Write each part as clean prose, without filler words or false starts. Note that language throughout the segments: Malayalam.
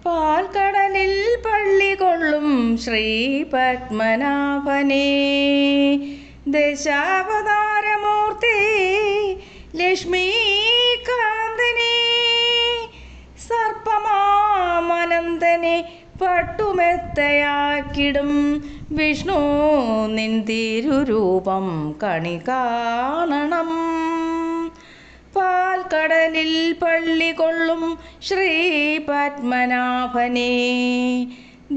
പാൽക്കടലിൽ പള്ളി കൊള്ളും ശ്രീ പത്മനാഭനേ, ദശാവതാരമൂർത്തി ലക്ഷ്മീകാന്തനേ, സർപ്പമാമനന്തനെ പട്ടുമെത്തയാക്കിടും വിഷ്ണു നിൻ തിരുരൂപം കണി കാണണം. പാൽക്കടലിൽ പള്ളി കൊള്ളും ശ്രീ പത്മനാഭനേ,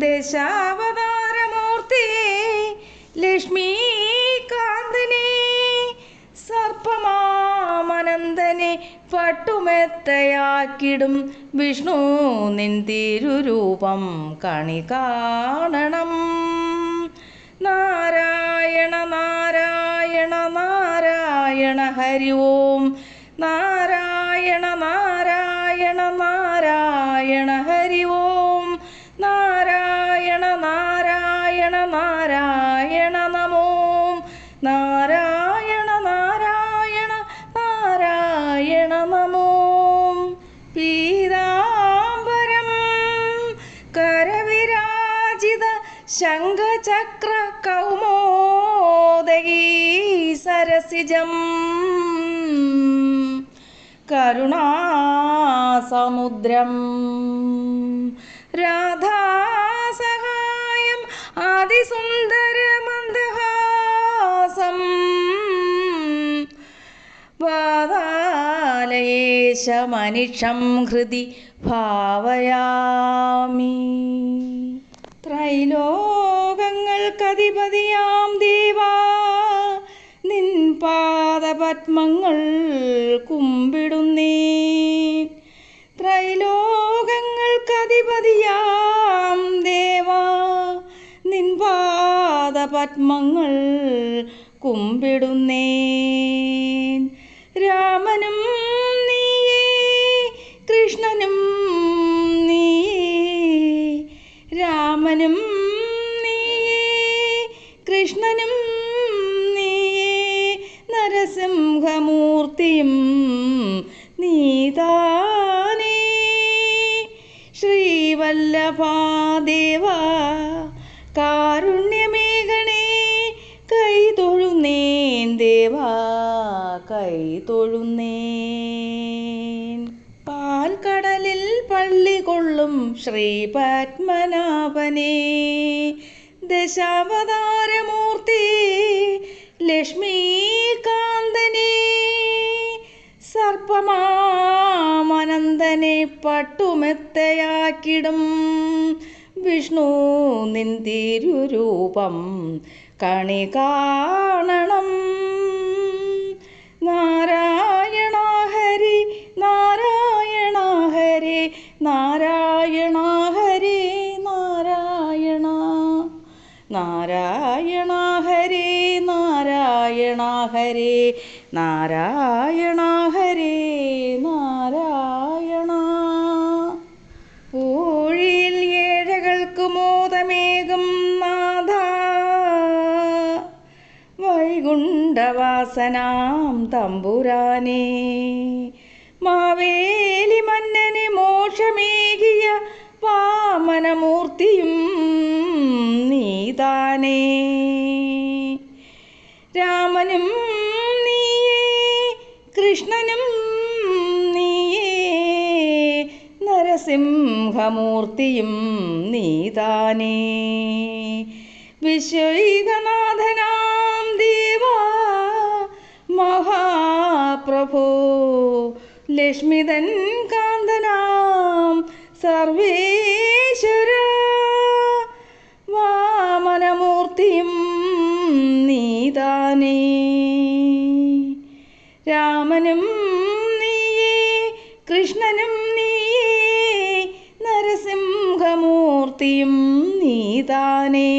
ദശാവതാരമൂർത്തി ലക്ഷ്മീകാന്തനേ, സർപ്പമാമനന്തനെ പട്ടുമെത്തയാക്കിടും വിഷ്ണു നിൻ തിരുരൂപം കണി കാണണം. നാരായണ നാരായണ നാരായണ ഹരി ഓം, നാരായണ നാരായണ നാരായണ ഹരി ഓം, നാരായണ നാരായണ നാരായണ നമോ, നാരായണ നാരായണ നാരായണ നമോ. പീതാംബരം കരവിരാജിത ശംഖചക്ര കൗമോദഗീ സരസിജം, കരുണാസമുദ്രം രാധാസഹായം ആദിസുന്ദരമന്ദഹാസം, പാതാലയേശമനിഷം ഹൃദി ഭാവയാമി. ത്രൈലോകങ്ങൾക്കധിപതിയാം ദേവാ നിൻ പാദപത്മങ്ങൾ കുമ്പിടുന്നേൻ, ത്രൈലോകങ്ങൾക്കധിപതിയാം ദേവാ നിൻ പാദപത്മങ്ങൾ കുമ്പിടുന്നേൻ. രാമനും നീയേ കൃഷ്ണനും നീയേ, രാമനും നീയേ കൃഷ്ണനും നീയേ, നരസിംഹമൂർത്തിയും നീതാനേ. ശ്രീവല്ലഭാദേവാ കാരുണ്യമേഘണേ, കൈതൊഴുന്നേൻ ദേവാ കൈതൊഴുന്നേൻ. പാൽക്കടലിൽ പള്ളി കൊള്ളും ശ്രീ പത്മനാഭനേ, ദശാവതാരമൂർത്തി ലക്ഷ്മീകാന്തനേ, സർപ്പമാമനന്തനെ പട്ടുമെത്തയാക്കിടും വിഷ്ണു നിൻ തിരുരൂപം കണി കാണണം. നാരായണ ഹരി നാരായണ ഹരി നാരായണ ഹരി നാരായണ, നാരായണ ഹരി നാരായണ ഹരി നാരായണ ഹരി നാരായണ. ഊഴിയിൽ ഏഴകൾക്ക് മോദമേകും നാഥ, വൈകുണ്ഠവാസനാം തമ്പുരാനേ, മാവേലി മന്നന് മോക്ഷമേകിയ വാമനമൂർത്തിയും നീതാനേ. രാമനും നീയേ കൃഷ്ണനും നീയേ, നരസിംഹമൂർത്തിയും നീതാനേ. വിശ്വൈകനാഥനാം ദേവാ മഹാപ്രഭോ, ലക്ഷ്മിതൻ കാന്തനാം സർവേശ്വര, വാമനമൂർത്തിയും നീതാനേ. രാമനും നീയേ കൃഷ്ണനും നീയേ, നരസിംഹമൂർത്തിയും നീതാനേ.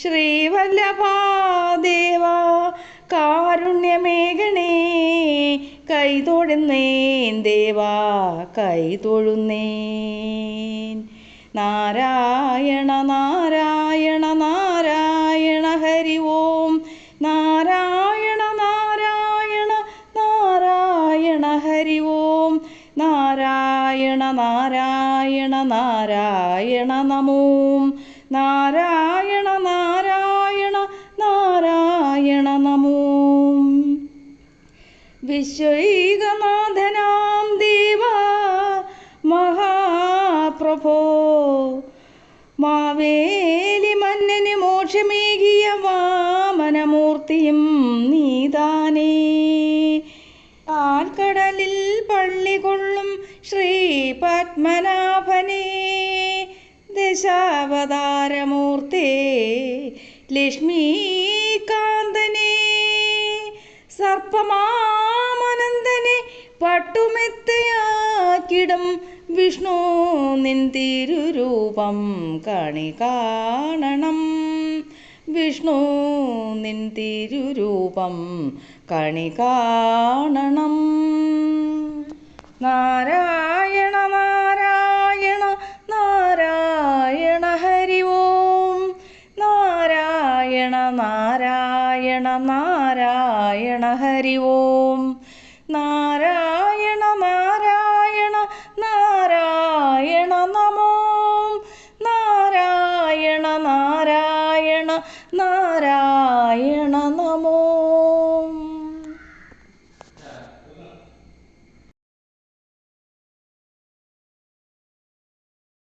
ശ്രീവല്ലഭാദേവാ കാരുണ്യമേഘണേ, കൈതൊഴുന്നേൻ ദേവാ കൈതൊഴുന്നേൻ. നാരായണ നാരായണ നാരായണ ഹരി ഓം, നാരായണ നാരായണ നാരായണ ഹരി ഓം, നാരായണ നാരായണ നാരായണ നമോ നാരായണ നാരായണ നാരായണ നമോ വിശ്വൈകനാഥനാം ദേവ മഹാപ്രഭോ മാവേലി മന്നന് മോക്ഷമേകിയ വാമനമൂർത്തിയും നീതാനേ ആൽക്കടലിൽ പള്ളി കൊള്ളും ശ്രീ പത്മനാഭനേ ദശാവതാരമൂർത്തേ ലക്ഷ്മീകാന്തനേ സർപ്പമാമനന്ദനെ പട്ടുമെത്തയാക്കിടും വിഷ്ണു നിൻ തിരുരൂപം കണി കാണണം വിഷ്ണു നിൻ തിരുരൂപം കണി കാണണം നാരായണ നാരായണ നാരായണ ഹരി ഓം നാരായണ നാരായണ നാരായണ ഹരി ഓം നാരായണ നാരായണ നാരായണ നമോ നാരായണ നാരായണ നാരായണ